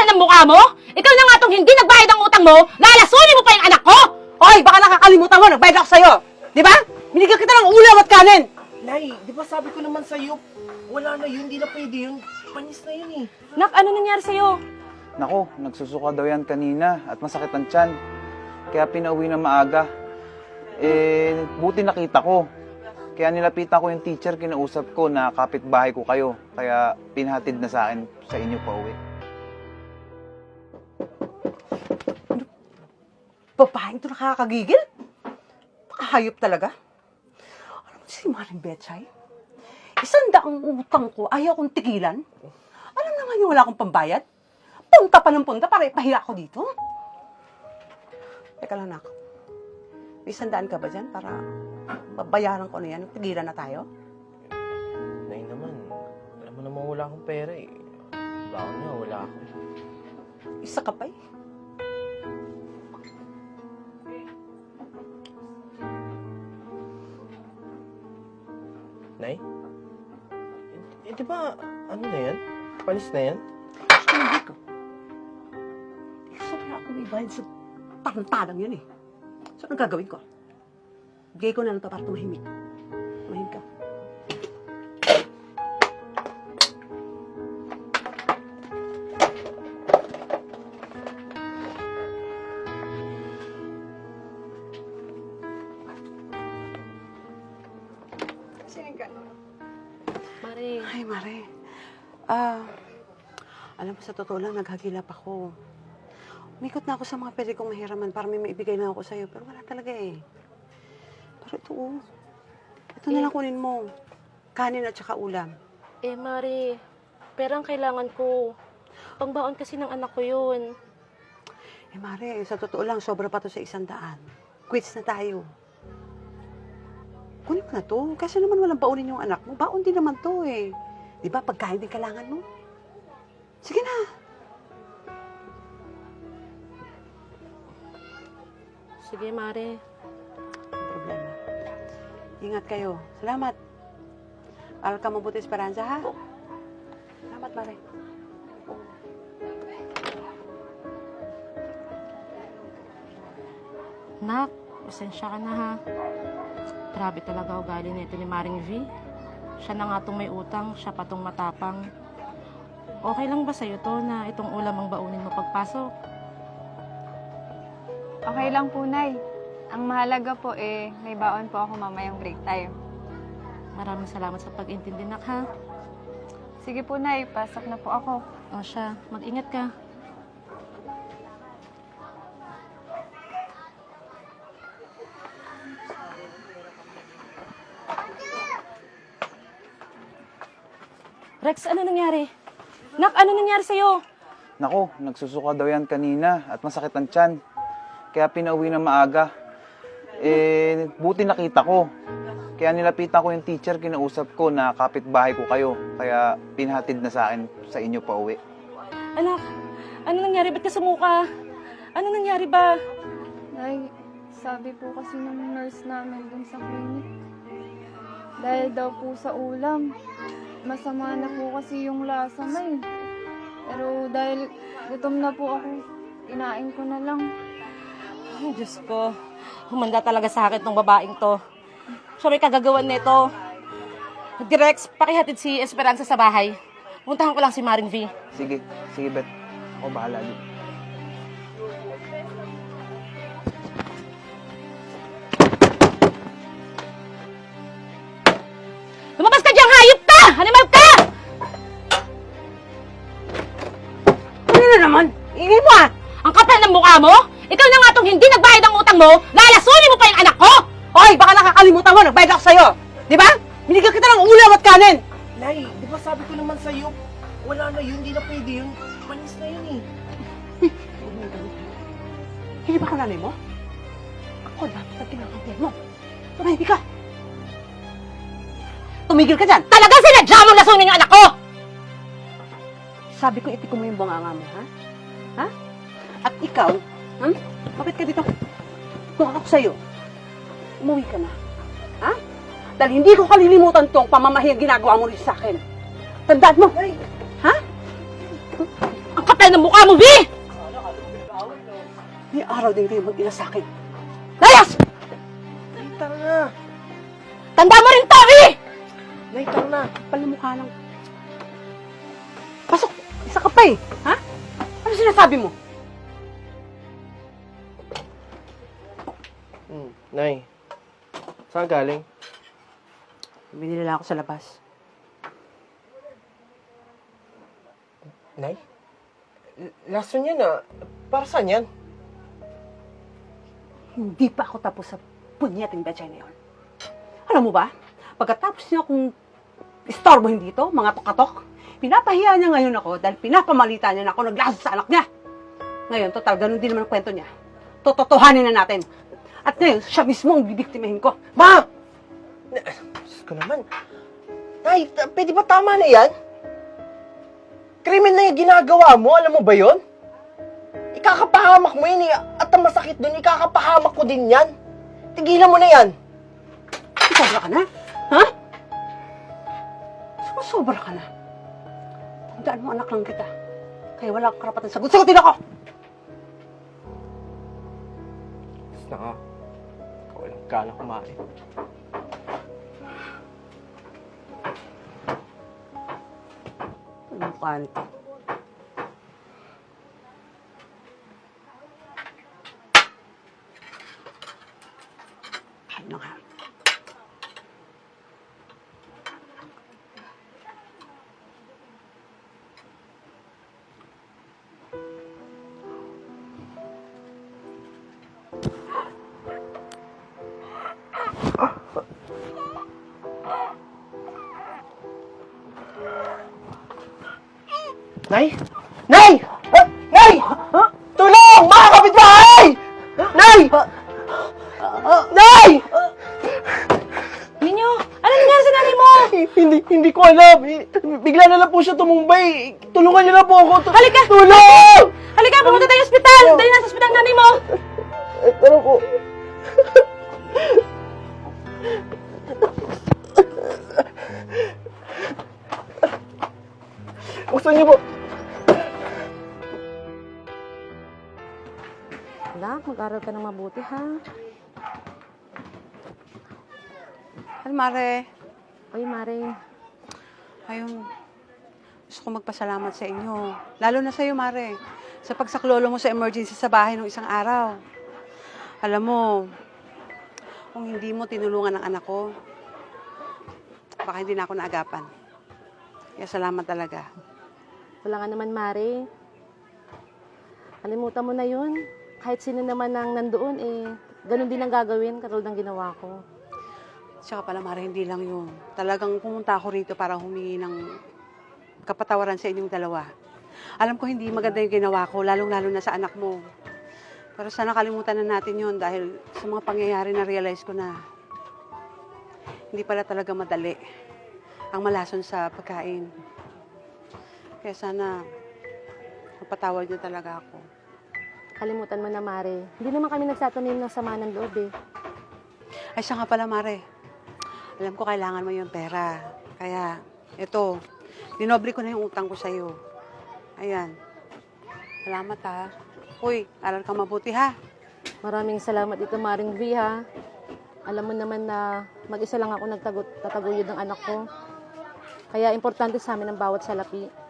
kapal ng mukha mo? Ikaw na nga tong hindi nagbayad ng utang mo, lalasunin mo pa yung anak ko! Hoy, baka nakakalimutan mo, nagbayad ako sa'yo. Di ba? Binigyan kita ng ulam at kanin. Nay, di ba sabi ko naman sa'yo, wala na yun, di na pwede yun. Panis na yun eh. Nak, ano nangyari sa'yo? Nako, nagsusuka daw yan kanina at masakit ang tiyan. Kaya pinauwi na maaga. Buti nakita ko. Kaya nilapitan ko yung teacher, kinausap ko na kapitbahay ko kayo. Kaya pinhatid na sa akin sa inyo pa uwi. Babaeng ito nakakagigil. Hayop talaga. Alam mo si Maring Betchay? 100 utang ko, ayaw kong tigilan. Alam naman yung wala akong pambayad. Punta pa ng punta para ipahiya ako dito. Teka lang, nak. May 100 ka ba dyan para babayaran ko na yan? Tigilan na tayo? Nay naman, alam mo naman wala akong pera eh. Bakit nga wala ako? Isa ka pa eh. Nay? Di ba, ano na yan? Panis na yan? Hindi ko. Hindi ko sabi ako may bayad sa tarantadang yun eh. So, anong gagawin ko? Bigay ko na lang ito para tumahimik. Tumahimik ka. Sinin ka. Mare, Ay, Mare. Alam mo, sa totoo lang, naghagilap ako. Umikot na ako sa mga pwede kong mahiraman para may maibigay na ako sa'yo. Pero wala talaga eh. Pero ito, oh. Ito na lang kunin mo. Kanin at saka ulam. Mare, pera ang kailangan ko. Pangbaon kasi ng anak ko yun. Mare, sa totoo lang, sobra pa to sa 100. Quits na tayo. Kunin mo na to. Kasi naman walang baunin yung anak mo. Baon din naman to eh. Di ba, pagkain din kailangan mo. Sige na. Sige, Mare. Ang problema. Ingat kayo. Salamat. Aral ka mabuti, Esperanza, ha? Salamat, Mare. Nak, pasensya ka na ha. Grabe talaga ugali nito ni Maring V. Siya na nga itong may utang, siya pa itong matapang. Okay lang ba sa'yo to na itong ulam ang baunin mo pagpasok? Okay lang po, Nay. Ang mahalaga po may baon po ako mamayang break time. Maraming salamat sa pag-intindi, Nak, ha? Sige po, Nay. Pasok na po ako. O siya, mag-ingat ka. Rex, ano nangyari? Nak, ano nangyari sa'yo? Nako, nagsusuka daw yan kanina at masakit ang tiyan. Kaya pinauwi na maaga. Buti nakita ko. Kaya nilapitan ko yung teacher, kinausap ko na kapitbahay ko kayo. Kaya pinhatid na sa akin sa inyo pa uwi. Anak, ano nangyari? Ba't ka sumuka? Ano nangyari ba? Nay, sabi po kasi ng nurse namin dun sa clinic. Dahil daw po sa ulam, masama na po kasi yung lasa, Nay. Pero dahil gutom na po ako, kinain ko na lang. Ay, Diyos ko. Humanda talaga sa akin tong babaeng to. Siya may kagagawan nito. Direx, pakihatid si Esperanza sa bahay. Puntahan ko lang si Maring V. Sige, sige Bet. Ako bahala din. Lumabas ka diyang hayop ka! Animal ka! Ano na naman? Ingay mo ah! Ang kapal ng mukha mo? Ikaw na nga tong hindi nagbayad ng utang mo, lalasunin mo pa yung anak ko! Hoy, baka nakakalimutan mo, nagbayad ako sa'yo. Di ba? Binigyan kita ng ulam at kanin. Nay, di ba sabi ko naman sa'yo, wala na yun, di na pwede yun. Panis na yun eh. Hindi ba ako nanay mo? Ako dapat ang kinakampihan mo. Tumahimik ka. Tumigil ka dyan. Talaga sinadya mong lasunin yung anak ko! Sabi ko, itikom mo yung bunganga mo, ha? Ha? At ikaw, bakit ka dito? Kung ako sa'yo, umuwi ka na. Ha? Dahil hindi ko kalilimutan tong pamamahiyang ginagawa mo rin sa akin. Tandaan mo. Ha? Ang kapal kapal ng mukha mo, Vi! May araw din kayo mag-ina sa akin. Layas! Nay, tara na. Tanda mo rin to, Vi! Nay, tara na. Kapal na mukha lang. Pasok! Isa ka pa eh. Ha? Ano sinasabi mo? Nay, saan galing? Binilala ako sa labas. Nay? Lason yan ah. Para saan yan? Hindi pa ako tapos sa punyating betchay na yun. Alam mo ba? Pagkatapos niya akong istorbohin dito, mga tokatok, pinapahiya niya ngayon ako dahil pinapamalita niya na ako naglaso sa anak niya. Ngayon, total, ganun din naman ang kwento niya. Tototohanin na natin. At ngayon, siya mismo ang bibiktimahin ko. Ma! Diyos ko naman. Nay, pwede ba tama na yan? Krimen na yung ginagawa mo, alam mo ba yon? Ikakapahamak mo yun eh. At ang masakit dun, ikakapahamak ko din yan. Tigilan mo na yan. Sobra ka na? Ha? Sumasobra ka na. Tandaan mo, anak lang kita. Kaya wala akong karapatan sagutin ako! Basta na nga. Walang gana kumain. Ano mukha nito? Ano nga? Nay! Nay! Nay! Tulong! Mga kapitbahay! Nay! Nay! Ninyo, ano nangyari sa nanay mo? Hindi ko alam. Bigla na lang po siya tumumbay. Tulungan niyo na po ako. Halika! Tulong! Halika, pumunta tayo sa ospital! Dali na sa ospital ang nanay mo! Ano po? Buksan niyo po. Anak, mag-aral ka ng mabuti, ha? Ay, Mare. Oy, Mare. Ayun. Gusto ko magpasalamat sa inyo. Lalo na sa iyo, Mare. Sa pagsaklolo mo sa emergency sa bahay nung isang araw. Alam mo, kung hindi mo tinulungan ang anak ko, baka hindi na ako naagapan. Kaya salamat talaga. Wala nga naman, Mare. Kalimutan mo na yun. Kahit sino naman ang nandoon, ganun din ang gagawin, katulad ng ginawa ko. Tsaka pala, Mare, hindi lang yun. Talagang pumunta ako rito para humingi ng kapatawaran sa inyong dalawa. Alam ko hindi maganda yung ginawa ko, lalong-lalo na sa anak mo. Pero sana kalimutan na natin yun dahil sa mga pangyayari na realize ko na hindi pala talaga madali ang malason sa pagkain. Kaya sana mapatawad niyo talaga ako. Kalimutan mo na, Mare. Hindi naman kami nagsatanim ng sama ng loob, eh. Ay, siya nga pala, Mare. Alam ko kailangan mo yung pera. Kaya, ito, dinoble ko na yung utang ko sa'yo. Ayan. Salamat, ha. Uy, aral ka mabuti, ha. Maraming salamat dito, Maring V, ha. Alam mo naman na mag-isa lang ako tataguyod ng anak ko. Kaya importante sa amin ang bawat salapi.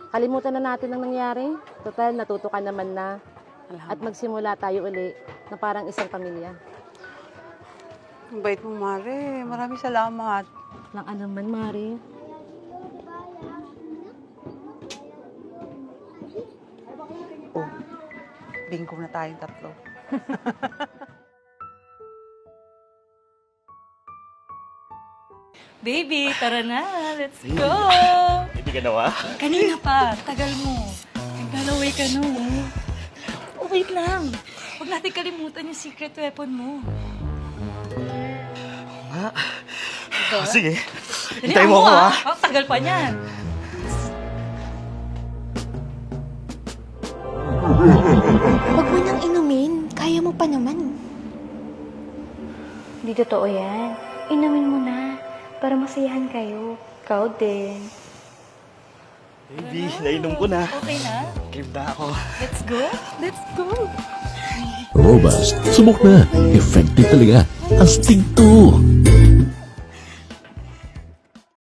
Kalimutan na natin ang nangyari. Total, natuto ka naman na. At magsimula tayo uli na parang isang pamilya. Ang bait mo, Mare. Maraming salamat. Lang ano man, Mari. Oh, bingo na tayong tatlo. Baby, tara na. Let's go! Hindi ka nawa? Kanina pa. Tagal mo. Naglalaway ka no. Oh, wait lang. Huwag natin kalimutan yung secret weapon mo. Sige. Dali, Hintayin mo ako, ha? Oh, tagal pa niyan. Huwag mo nang inumin. Kaya mo pa naman. Hindi totoo yan. Inumin mo na. Para masayahan kayo. Ikaw din. Baby, nainom ko na. Okay na? Crib na ako. Let's go? Let's go! Robust, subok na. Effective talaga. Astig to.